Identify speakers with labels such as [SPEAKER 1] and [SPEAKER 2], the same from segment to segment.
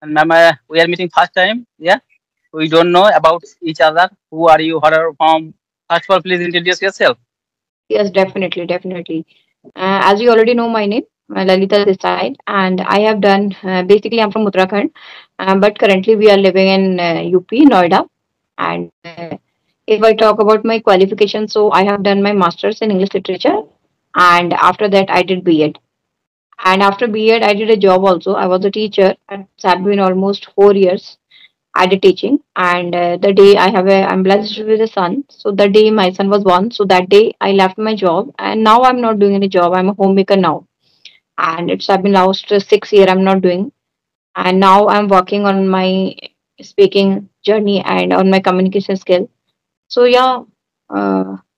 [SPEAKER 1] And ma'am, we are meeting first time. Yeah, we don't know about each other. Who are you? Where are you from? First of all, please introduce yourself.
[SPEAKER 2] Yes, definitely, definitely. As you already know my name, Lalita this side, and I have done basically I'm from Uttarakhand, but currently we are living in UP, Noida. And if I talk about my qualification, so I have done my master's in English literature, and after that I did B.Ed. And after B.Ed, I did a job also. I was a teacher, and it's have been almost 4 years I did teaching. And the day I'm blessed with a son. So the day my son was born, so that day I left my job, and now I'm not doing any job. I'm a homemaker now, and it's I've been last 6 year I'm not doing, and now I'm working on my speaking journey and on my communication skill. So yeah,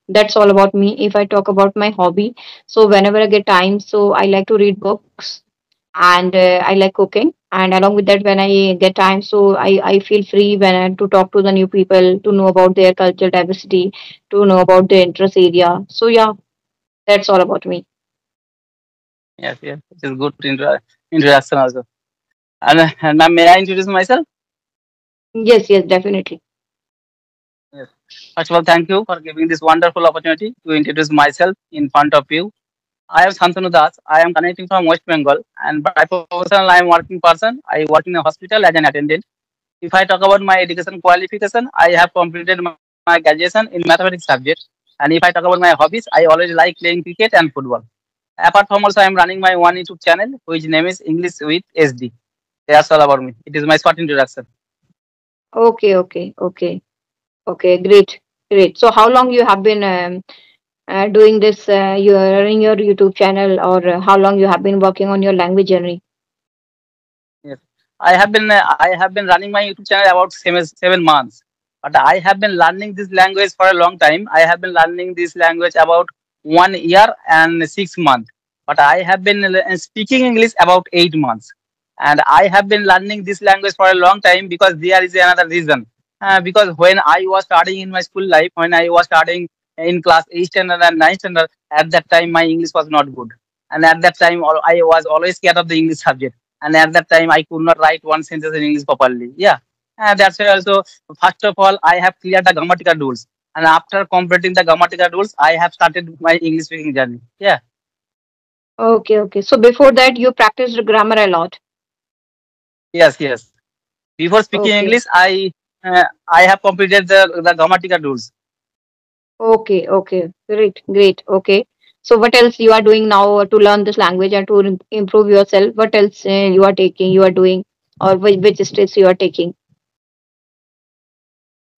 [SPEAKER 2] that's all about me. If I talk about my hobby, so whenever I get time, so I like to read books and I like cooking. And along with that, when I get time, so I feel free to talk to the new people, to know about their culture diversity, to know about their interest area. So yeah, that's all about me.
[SPEAKER 1] Yes, yes, it is good introduction also. And ma'am, may I introduce myself?
[SPEAKER 2] Yes, yes, definitely.
[SPEAKER 1] Yes. First of all, thank you for giving this wonderful opportunity to introduce myself in front of you. I am Santanu Das. I am connecting from West Bengal, and by professional, I am working person. I work in a hospital as an attendant. If I talk about my education qualification, I have completed my graduation in mathematics subject. And if I talk about my hobbies, I always like playing cricket and football. Apart from also, I am running my one YouTube channel, which name is English with SD. That's all about me. It is my short introduction.
[SPEAKER 2] Okay, okay, okay, okay. Great, great. So how long you have been doing this? You are running your YouTube channel, or how long you have been working on your language journey?
[SPEAKER 1] Yes, I have been running my YouTube channel about 7 months, but I have been learning this language for a long time. I have been learning this language about 1 year and 6 months, but I have been speaking English about 8 months, and I have been learning this language for a long time because there is another reason. Because when I was studying in my school life, when I was studying in class 8 standard and 9 standard, at that time my English was not good, and at that time I was always scared of the English subject, and at that time I could not write one sentence in English properly. Yeah, and that's why also first of all I have cleared the grammatical rules, and after completing the grammatical rules, I have started my English speaking journey. Yeah,
[SPEAKER 2] Okay, okay. So before that, you practiced grammar a lot.
[SPEAKER 1] yes, yes. Before speaking
[SPEAKER 2] Okay,
[SPEAKER 1] English, I have completed the grammatical rules.
[SPEAKER 2] okay, okay. Great, great. Okay. So what else you are doing now to learn this language and to improve yourself? What else you are taking, you are doing, or which steps you are taking?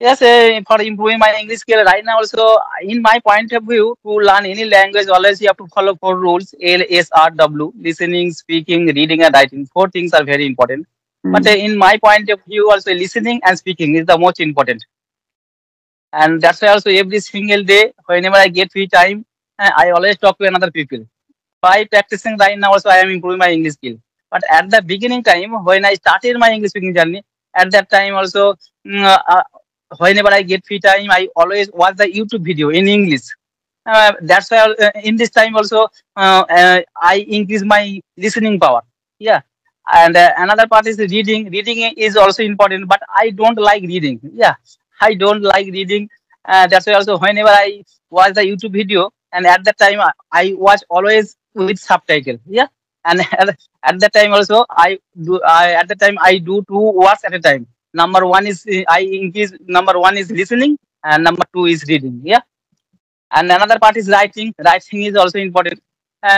[SPEAKER 1] Yes, for improving my English skill right now also, in my point of view, to learn any language, always you have to follow four rules: LSRW, listening, speaking, reading, and writing. Four things are very important. But in my point of view, also listening and speaking is the most important. And that's why also every single day, whenever I get free time, I always talk to another people. By practicing right now, also I am improving my English skill. But at the beginning time, when I started my English speaking journey, at that time also, mm, uh, uh, whenever I get free time, I always watch the YouTube video in English. That's why in this time also, I increase my listening power. Yeah. And another part is reading. Reading is also important, but I don't like reading. Yeah, I don't like reading. That's why also whenever I watch the YouTube video, and at that time I watch always with subtitle. Yeah, and at that time also at that time I do two works at a time. Number one is I increase. Number one is listening, and number two is reading. Yeah, and another part is writing. Writing is also important.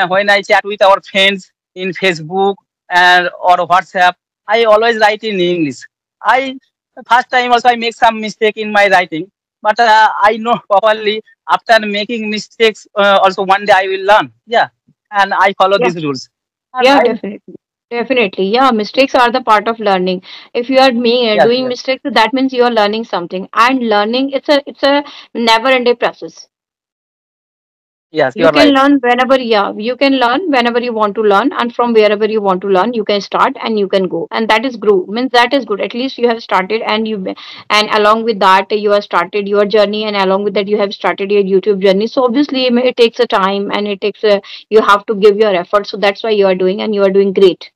[SPEAKER 1] When I chat with our friends in Facebook and or WhatsApp, I always write in English. I first time also I make some mistake in my writing, but I know properly after making mistakes. Also one day I will learn. Yeah, and I follow
[SPEAKER 2] Yeah,
[SPEAKER 1] these rules. And
[SPEAKER 2] yeah,
[SPEAKER 1] I
[SPEAKER 2] definitely. Definitely. Yeah, mistakes are the part of learning. If you are
[SPEAKER 1] yes,
[SPEAKER 2] doing
[SPEAKER 1] yes,
[SPEAKER 2] mistakes, so that means you are learning something. And learning, it's a never ending process.
[SPEAKER 1] yes, you
[SPEAKER 2] You
[SPEAKER 1] are
[SPEAKER 2] can
[SPEAKER 1] right.
[SPEAKER 2] learn whenever, yeah, you can learn whenever you want to learn, and from wherever you want to learn, you can start and you can go. And that is grow. Means that is good. At least you have started, and along with that, you have started your journey, and along with that, you have started your YouTube journey. So obviously, it takes a time, and you have to give your effort. So that's why you are doing, and you are doing great.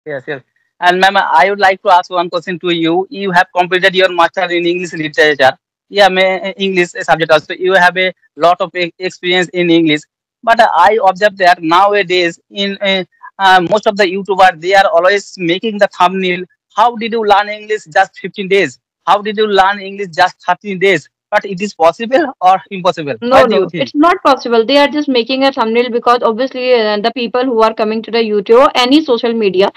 [SPEAKER 1] Yes, yes. And ma'am, I would like to ask one question to you. You have completed your master in English literature. Yeah, English subject also. You have a lot of experience in English. But I observe that nowadays in most of the YouTubers, they are always making the thumbnail. How did you learn English just 15 days? How did you learn English just 13 days? But it is possible or impossible?
[SPEAKER 2] No,
[SPEAKER 1] What do you
[SPEAKER 2] no,
[SPEAKER 1] think?
[SPEAKER 2] it's not possible. They are just making a thumbnail because obviously the people who are coming to the YouTube or any social media.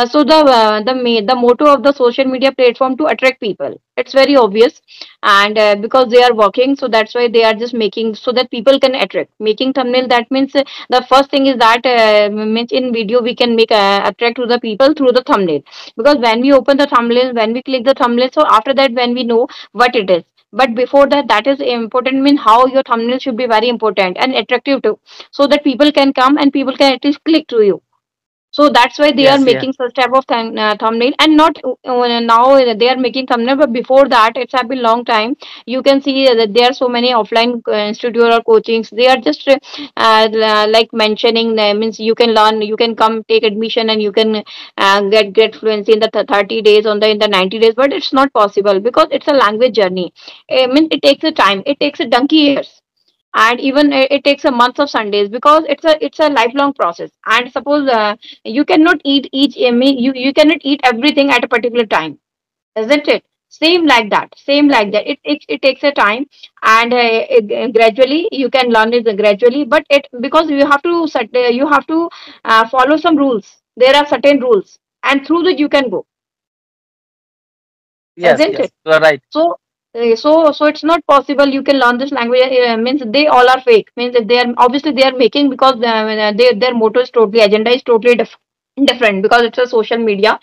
[SPEAKER 2] So the motto of the social media platform to attract people. It's very obvious, and because they are working, so that's why they are just making so that people can attract. Making thumbnail, that means the first thing is that means in video we can make attract to the people through the thumbnail, because when we open the thumbnail, when we click the thumbnail, so after that when we know what it is, but before that, that is important, mean how your thumbnail should be very important and attractive too, so that people can come and people can at least click to you. So that's why they are
[SPEAKER 1] Yes, yes.
[SPEAKER 2] making such type of thumbnail, and not now they are making thumbnail, but before that it's have been long time. You can see that there are so many offline institute or coachings. They are just like mentioning means you can learn, you can come take admission, and you can get fluency in the 30 days on the in the 90 days. But it's not possible because it's a language journey. I mean, it takes a time. It takes a donkey years, and even it takes a month of Sundays, because it's a lifelong process. And suppose you cannot eat each you cannot eat everything at a particular time, isn't it? Same like that, it takes a time. And gradually you can learn it gradually, but it because you have to follow some rules. There are certain rules, and through that you can go,
[SPEAKER 1] Yes,
[SPEAKER 2] isn't
[SPEAKER 1] yes.
[SPEAKER 2] it?
[SPEAKER 1] You are right.
[SPEAKER 2] So it's not possible you can learn this language. Means they all are fake. Means that they are obviously they are making because their motto is totally, agenda is totally different, because it's a social media.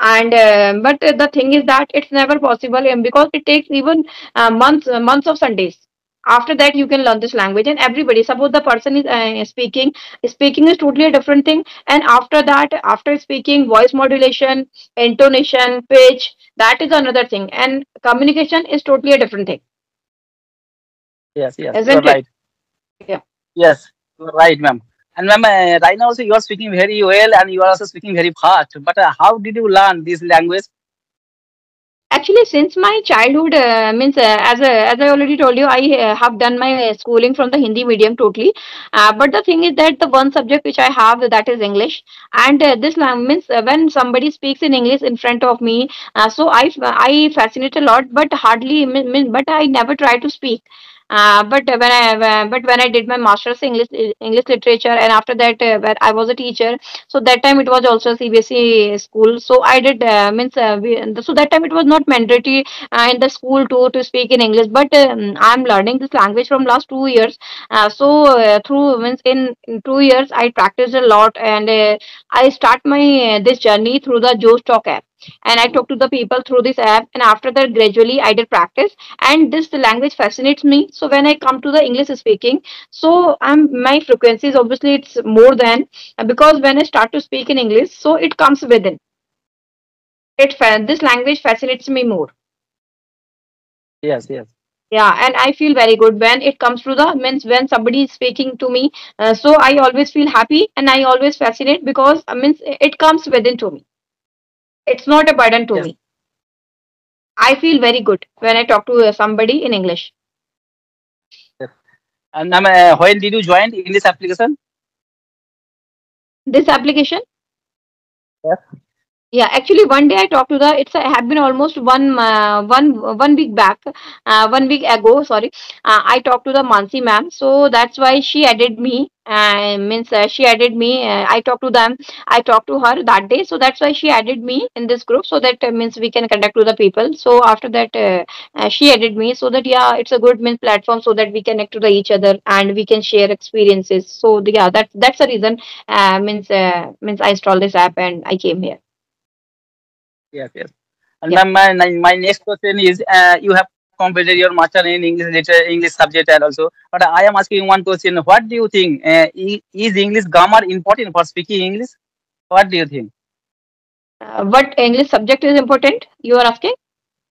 [SPEAKER 2] And but the thing is that it's never possible, and because it takes even months of Sundays. After that you can learn this language, and everybody, suppose the person is speaking is totally a different thing, and after that, after speaking, voice modulation, intonation, pitch, that is another thing, and communication is totally a different thing,
[SPEAKER 1] Yes, yes. You are
[SPEAKER 2] isn't it?
[SPEAKER 1] right.
[SPEAKER 2] Yeah.
[SPEAKER 1] Yes, you are right, ma'am. And ma'am, right now also you are speaking very well and you are also speaking very fast. But how did you learn this language?
[SPEAKER 2] Actually, since my childhood, means as I already told you, I have done my schooling from the Hindi medium totally. But the thing is that the one subject which I have, that is English, and this language means when somebody speaks in English in front of me, so I fascinate a lot, but hardly but I never try to speak. But when I did my master's English literature, and after that when I was a teacher, so that time it was also a CBSE school. So I did so that time it was not mandatory in the school to speak in English. But I'm learning this language from last 2 years. Through means in 2 years I practiced a lot, and I start my this journey through the Joe Talk app. And I talk to the people through this app, and after that gradually I did practice, and this language fascinates me. So when I come to the English speaking, so my frequency is obviously it's more than, because when I start to speak in English, so it comes within this language fascinates me more.
[SPEAKER 1] Yes, yes,
[SPEAKER 2] Yeah, and I feel very good when it comes to the means when somebody is speaking to me. So I always feel happy, and I always fascinate, because means it comes within to me. It's not a burden to
[SPEAKER 1] yes,
[SPEAKER 2] me. I feel very good when I talk to somebody in English.
[SPEAKER 1] yes. And ma'am, when did you join in this application?
[SPEAKER 2] This application.
[SPEAKER 1] Yes.
[SPEAKER 2] Yeah, actually, one day I talked to the. It's have been almost one week back, 1 week ago. Sorry, I talked to the Mansi ma'am, so that's why she added me. Means she added me. I talked to them. I talked to her that day, so that's why she added me in this group. So that means we can connect to the people. So after that, she added me, so that yeah, it's a good means platform, so that we connect to the each other and we can share experiences. So yeah, that's the reason. Means I installed this app and I came here.
[SPEAKER 1] Yes, yes. And
[SPEAKER 2] Yeah.
[SPEAKER 1] ma'am, my next question is, you have completed your master in English literature, English subject, and also. But I am asking one question. What do you think? Is English grammar important for speaking English? What do you think?
[SPEAKER 2] What English subject is important? You are asking?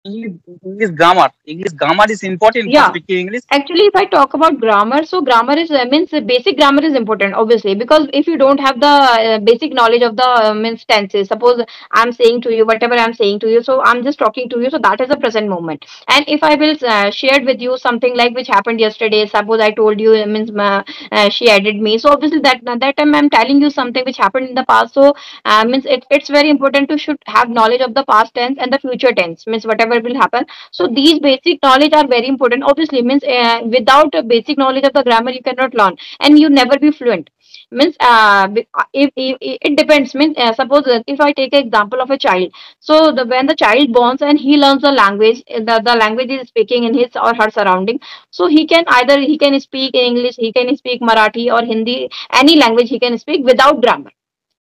[SPEAKER 1] English grammar is important for
[SPEAKER 2] Yeah.
[SPEAKER 1] speaking English.
[SPEAKER 2] Actually, if I talk about grammar, so grammar is means basic grammar is important, obviously, because if you don't have the basic knowledge of the means tenses, suppose I'm saying to you whatever I'm saying to you, so I'm just talking to you, so that is the present moment. And if I will share with you something like which happened yesterday, suppose I told you means she added me, so obviously that time I'm telling you something which happened in the past, so means it's very important to should have knowledge of the past tense and the future tense, means whatever will happen. So these basic knowledge are very important. Obviously, means without a basic knowledge of the grammar, you cannot learn, and you never be fluent. Means if it depends. Means suppose if I take an example of a child, so when the child borns and he learns the language, the language is speaking in his or her surrounding. So he can either he can speak in English, he can speak Marathi or Hindi, any language he can speak without grammar,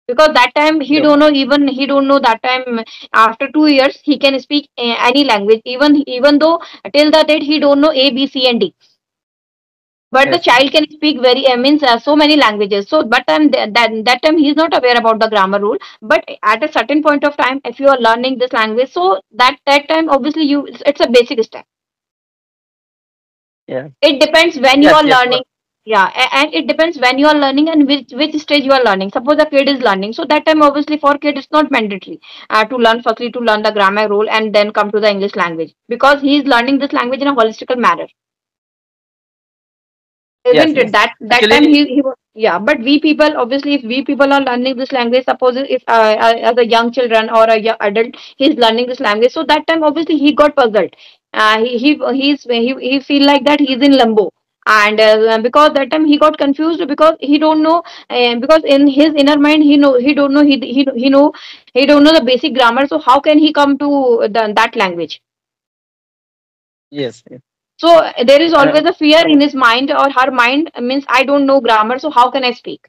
[SPEAKER 2] because that time he
[SPEAKER 1] Yeah.
[SPEAKER 2] don't know, even he don't know that time after 2 years he can speak any language, even though till the date he don't know A B C and D, but the
[SPEAKER 1] Yes.
[SPEAKER 2] child can speak very means so many languages. So but that time he is not aware about the grammar rule, but at a certain point of time if you are learning this language, so that time obviously you it's a basic step.
[SPEAKER 1] Yeah.
[SPEAKER 2] It depends when you
[SPEAKER 1] Yes.
[SPEAKER 2] are
[SPEAKER 1] Yes.
[SPEAKER 2] learning. Yeah, and it depends when you are learning and which stage you are learning. Suppose a kid is learning, so that time obviously for kid it's not mandatory to learn, firstly to learn the grammar rule and then come to the English language, because he is learning this language in a holistical manner,
[SPEAKER 1] Yes.
[SPEAKER 2] isn't it?
[SPEAKER 1] Yes.
[SPEAKER 2] That time
[SPEAKER 1] Actually,
[SPEAKER 2] yeah. But we people, obviously, if we people are learning this language, suppose if as a young children or a young adult he's learning this language, so that time obviously he got puzzled. He feel like that he's in limbo, and because that time he got confused, because he don't know, because in his inner mind he don't know, he don't know the basic grammar, so how can he come to that language?
[SPEAKER 1] yes. Yes.
[SPEAKER 2] So there is
[SPEAKER 1] Uh,
[SPEAKER 2] always a fear in his mind or her mind, means I don't know grammar, so how can I speak?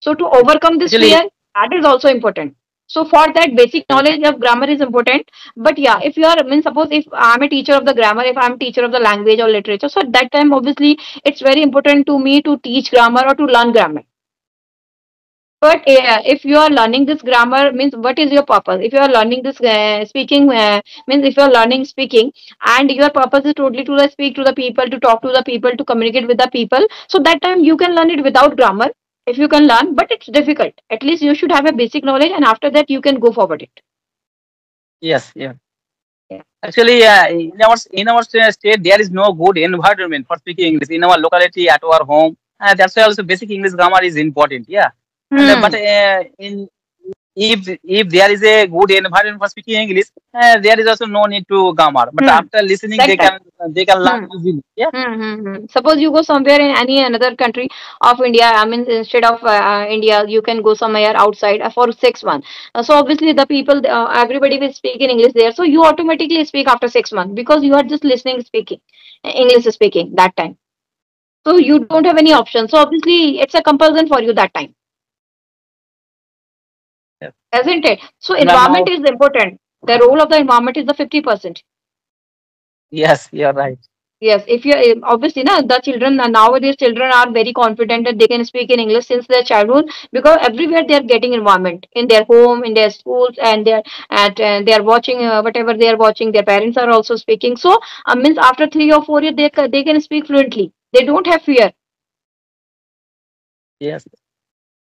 [SPEAKER 2] So to overcome this
[SPEAKER 1] Actually,
[SPEAKER 2] fear, that is also important. So for that, basic
[SPEAKER 1] yes.
[SPEAKER 2] knowledge of grammar is important. But yeah, if you are, means suppose if I'm a teacher of the grammar, if I'm teacher of the language or literature, so at that time obviously it's very important to me to teach grammar or to learn grammar. But if you are learning this grammar, means what is your purpose? If you are learning this speaking, means if you are learning speaking, and your purpose is totally to speak to the people, to talk to the people, to communicate with the people, so that time you can learn it without grammar. If you can learn, but it's difficult. At least you should have a basic knowledge, and after that you can go forward it.
[SPEAKER 1] Yes. Yeah.
[SPEAKER 2] Yeah.
[SPEAKER 1] Actually, in our state, there is no good environment for speaking English in our locality at our home. That's why also basic English grammar is important. Yeah, and but
[SPEAKER 2] Hmm.
[SPEAKER 1] in if there is a good environment for speaking English, there is also no need to grammar. But
[SPEAKER 2] Hmm.
[SPEAKER 1] after listening,
[SPEAKER 2] That time.
[SPEAKER 1] they can learn
[SPEAKER 2] Hmm.
[SPEAKER 1] easily. Yeah.
[SPEAKER 2] Suppose you go somewhere in any another country of India. I mean, instead of India, you can go somewhere outside for 6 months. So obviously, the people, everybody will speak in English there. So you automatically speak after 6 months, because you are just listening, speaking English speaking that time. So you don't have any option. So obviously, it's a compulsion for you that time,
[SPEAKER 1] Yes.
[SPEAKER 2] isn't it? So
[SPEAKER 1] And ma'am,
[SPEAKER 2] environment
[SPEAKER 1] now,
[SPEAKER 2] is important. The role of the environment is the 50%.
[SPEAKER 1] yes, you're right.
[SPEAKER 2] Yes, if you obviously na the children nowadays children are very confident that they can speak in English since their childhood, because everywhere they are getting environment in their home, in their schools, and they are watching whatever they are watching. Their parents are also speaking. So means after 3 or 4 years they can speak fluently. They don't have fear.
[SPEAKER 1] Yes.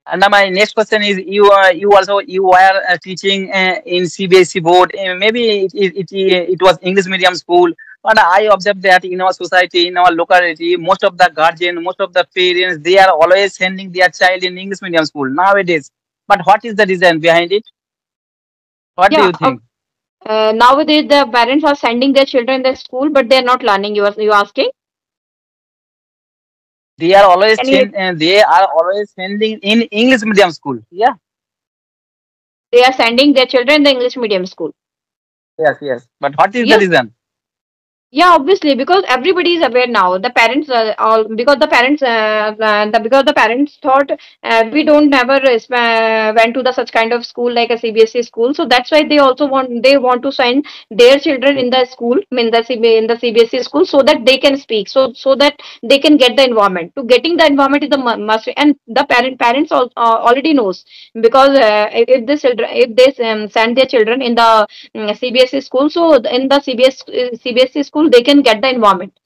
[SPEAKER 1] And now my next question is you were teaching in CBSE board. Maybe it was English medium school. But I observed that in our society, in our locality, most of the guardian, most of the parents, they are always sending their child in English medium school nowadays. But what is the reason behind it? What do
[SPEAKER 2] Yeah.
[SPEAKER 1] you think?
[SPEAKER 2] Nowadays the parents are sending their children in the school, but they are not learning. You asking? Can you?
[SPEAKER 1] They are always sending in English medium school. Yeah.
[SPEAKER 2] They are sending their children in the English medium school.
[SPEAKER 1] Yes. Yes. But what is the
[SPEAKER 2] Yes.
[SPEAKER 1] reason?
[SPEAKER 2] Yeah, obviously, because everybody is aware now. The parents, all because the parents, because the parents thought we don't never went to the such kind of school like a CBSE school. So that's why they want to send their children in the school, in the in the CBSE school, so that they can speak, so that they can get the environment. To getting the environment is the must, and the parents already knows, because if the children, if they send their children in the CBSE school. So in the CBSE school, they can get the environment,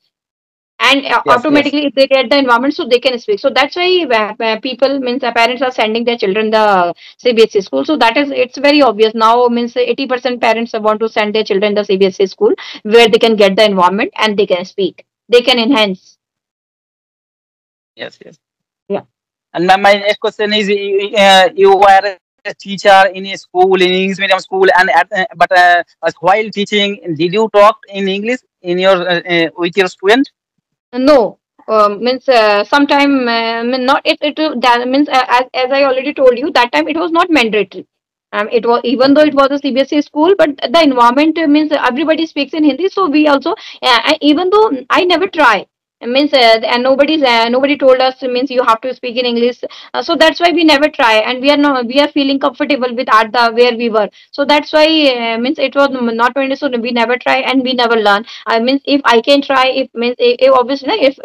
[SPEAKER 2] and
[SPEAKER 1] Yes, yes,
[SPEAKER 2] automatically if they get the environment, so they can speak. So that's why people means parents are sending their children the CBSE school. So that is, it's very obvious now. Means 80% parents want to send their children the CBSE school where they can get the environment and they can speak. They can enhance.
[SPEAKER 1] yes, yes.
[SPEAKER 2] Yeah.
[SPEAKER 1] And my next question is, you were a teacher in a school, in English medium school, and while teaching, did you talk in English in your with your student?
[SPEAKER 2] No, means sometime not that means as I already told you, that time it was not mandatory. It was, even though it
[SPEAKER 1] Okay.
[SPEAKER 2] was a CBSE school, but the environment means everybody speaks in Hindi. So we also, even though I never try, means and nobody told us means you have to speak in English. So that's why we never try, and we are feeling comfortable with at the where we were. So that's why means it was not mandatory. So we never try and we never learn. I means if I can try, if means if obviously if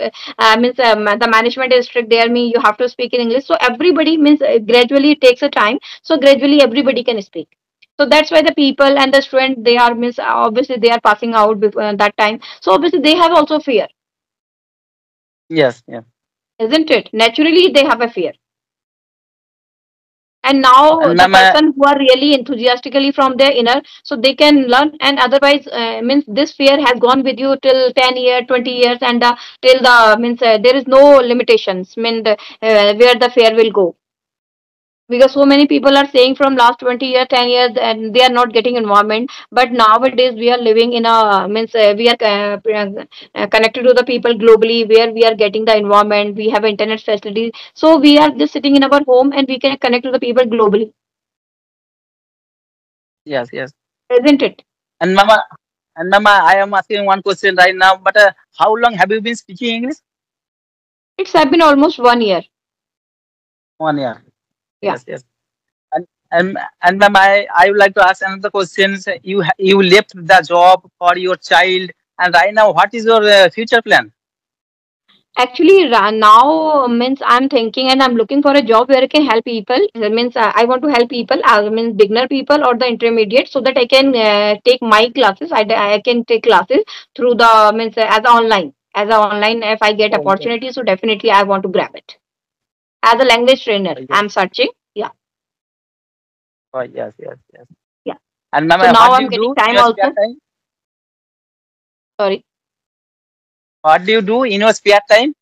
[SPEAKER 2] means the management is strict there, me you have to speak in English. So everybody means gradually it takes a time. So gradually everybody can speak. So that's why the people and the student, they are means obviously they are passing out before that time. So obviously they have also fear,
[SPEAKER 1] Yes, yes.
[SPEAKER 2] isn't it? Naturally they have a fear. And now
[SPEAKER 1] And
[SPEAKER 2] the
[SPEAKER 1] ma'am,
[SPEAKER 2] person who are really enthusiastically from their inner, so they can learn. And otherwise means this fear has gone with you till 10 years, 20 years, and till the means there is no limitations, mean where the fear will go. Because so many people are saying from last 20 years, 10 years, and they are not getting environment. But nowadays we are living in a means we are connected to the people globally, where we are getting the environment, we have internet facilities. So we are just sitting in our home and we can connect to the people globally,
[SPEAKER 1] yes, yes.
[SPEAKER 2] isn't it?
[SPEAKER 1] And mama, and mama, I am asking one question right now. But how long have you been speaking English?
[SPEAKER 2] It's have been almost 1 year.
[SPEAKER 1] 1 year.
[SPEAKER 2] Yeah.
[SPEAKER 1] Yes, yes. And and ma'am, I would like to ask another question. You left the job for your child, and right now, what is your future plan?
[SPEAKER 2] Actually, now means I'm thinking and I'm looking for a job where I can help people. Means I want to help people, means beginner people or the intermediate, so that I can take my classes. I can take classes through the means as online. As a online, if I get
[SPEAKER 1] Oh yes,
[SPEAKER 2] opportunity, so definitely I want to grab it. As a language trainer,
[SPEAKER 1] oh yes,
[SPEAKER 2] I'm searching. Yeah,
[SPEAKER 1] oh yes, yes, yes.
[SPEAKER 2] yeah.
[SPEAKER 1] And ma'am,
[SPEAKER 2] So now
[SPEAKER 1] what do
[SPEAKER 2] I'm
[SPEAKER 1] you
[SPEAKER 2] getting
[SPEAKER 1] do in
[SPEAKER 2] time
[SPEAKER 1] your spare
[SPEAKER 2] also.
[SPEAKER 1] time?
[SPEAKER 2] Sorry.
[SPEAKER 1] What do you do in your spare time?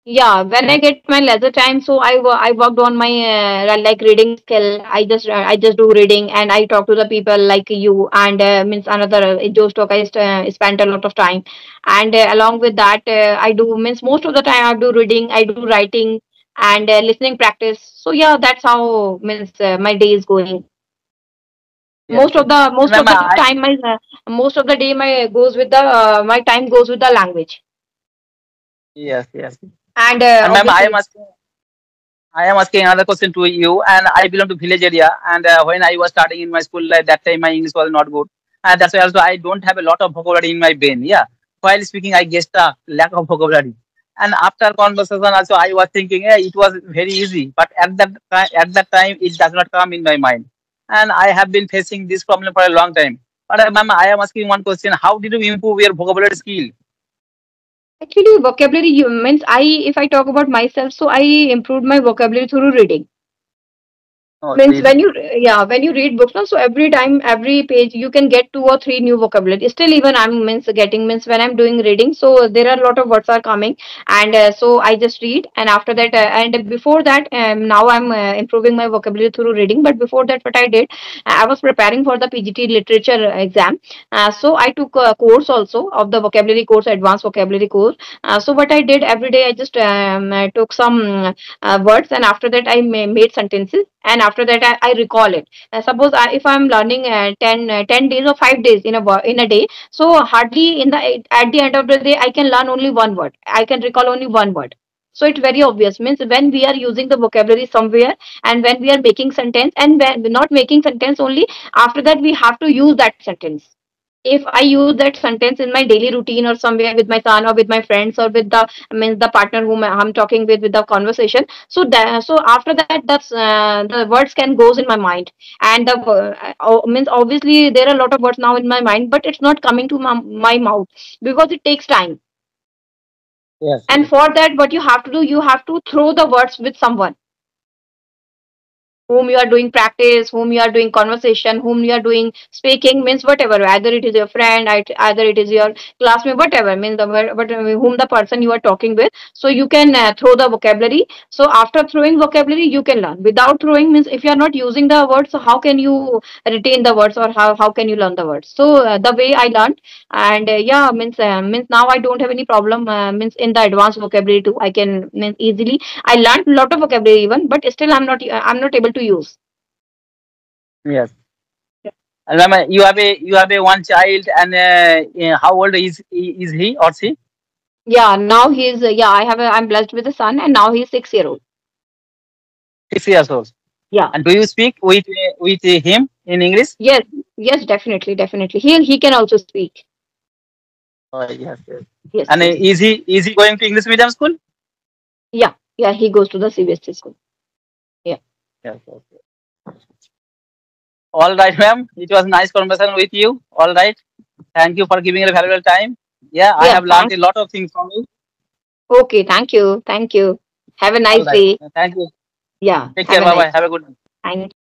[SPEAKER 2] Yeah, when I get my leisure time, so I worked on my like reading skill. I just do reading and I talk to the people like you, and means another Joe Stock. Spent a lot of time, and along with that, I do means most of the time I do reading, I do writing, and listening practice. So yeah, that's how means my day is going.
[SPEAKER 1] Yes, yes. And
[SPEAKER 2] Most
[SPEAKER 1] ma'am,
[SPEAKER 2] of the time my most of the day my goes with the my time goes with the language,
[SPEAKER 1] yes, yes.
[SPEAKER 2] and
[SPEAKER 1] And ma'am,
[SPEAKER 2] obviously.
[SPEAKER 1] I am asking another question to you. And I belong to village area. And when I was starting in my school, at that time my English was not good, and that's why also I don't have a lot of vocabulary in my brain. Yeah, while speaking, I get stuck, lack of vocabulary. And after conversation, also I was thinking, yeah, it was very easy. But at that time, it does not come in my mind. And I have been facing this problem for a long time. But ma'am, I am asking one question: how did you improve your vocabulary skill?
[SPEAKER 2] Actually, vocabulary means if I talk about myself, so I improved my vocabulary through reading.
[SPEAKER 1] Oh,
[SPEAKER 2] Means when
[SPEAKER 1] reading.
[SPEAKER 2] you, yeah, when you read books now, so every time, every page, you can get two or three new vocabulary. Still, even I'm means getting means when I'm doing reading, so there are a lot of words are coming, and so I just read, and after that, and before that, now I'm improving my vocabulary through reading. But before that, what I did, I was preparing for the PGT literature exam. So I took a course also of the vocabulary course, advanced vocabulary course. So what I did every day, I just I took some words, and after that I made sentences, and after that I recall it. Suppose if I'm learning 10 days or 5 days in a day, so hardly at the end of the day I can learn only one word, I can recall only one word. So it's very obvious, means when we are using the vocabulary somewhere, and when we are making sentence, and when we're not making sentence only, after that we have to use that sentence. If I use that sentence in my daily routine or somewhere with my son or with my friends or with the means the partner whom I'm talking with the conversation, so that, so after that that's the words can goes in my mind, and the means obviously there are a lot of words now in my mind, but it's not coming to my mouth because it takes time.
[SPEAKER 1] Yes,
[SPEAKER 2] And
[SPEAKER 1] yes.
[SPEAKER 2] for that, what you have to do, you have to throw the words with someone whom you are doing practice, whom you are doing conversation, whom you are doing speaking, means whatever, either it is your friend, either it is your classmate, whatever, means whom the person you are talking with. So you can throw the vocabulary. So after throwing vocabulary, you can learn. Without throwing means if you are not using the words, so how can you retain the words, or how can you learn the words? So the way I learned, and yeah, means now I don't have any problem. Means in the advanced vocabulary too, I can means easily. I learned a lot of vocabulary even, but still I'm not able to use.
[SPEAKER 1] Yes. And ma'am, you have a one child, and how old is he or she?
[SPEAKER 2] Yeah, now he's yeah. I'm blessed with a son, and now he's 6 year old.
[SPEAKER 1] 6 years old.
[SPEAKER 2] Yeah.
[SPEAKER 1] And do you speak with him in English?
[SPEAKER 2] Yes. Yes. Definitely. Definitely. He can also speak.
[SPEAKER 1] Oh, yes, yes.
[SPEAKER 2] Yes.
[SPEAKER 1] And
[SPEAKER 2] Yes.
[SPEAKER 1] is he going to English medium school?
[SPEAKER 2] Yeah. Yeah. He goes to the CBSE school. Yeah.
[SPEAKER 1] Yes, yes, yes. All right, ma'am. It was nice conversation with you. All right. Thank you for giving a valuable time. Yeah, I
[SPEAKER 2] Yeah.
[SPEAKER 1] have learned
[SPEAKER 2] Thanks.
[SPEAKER 1] a lot of things from you.
[SPEAKER 2] Okay. Thank you. Thank you. Have a
[SPEAKER 1] All
[SPEAKER 2] nice
[SPEAKER 1] right.
[SPEAKER 2] day.
[SPEAKER 1] Thank you.
[SPEAKER 2] Yeah.
[SPEAKER 1] Take
[SPEAKER 2] Have
[SPEAKER 1] care.
[SPEAKER 2] a
[SPEAKER 1] Bye
[SPEAKER 2] nice
[SPEAKER 1] bye.
[SPEAKER 2] day.
[SPEAKER 1] Have a good day.
[SPEAKER 2] Thank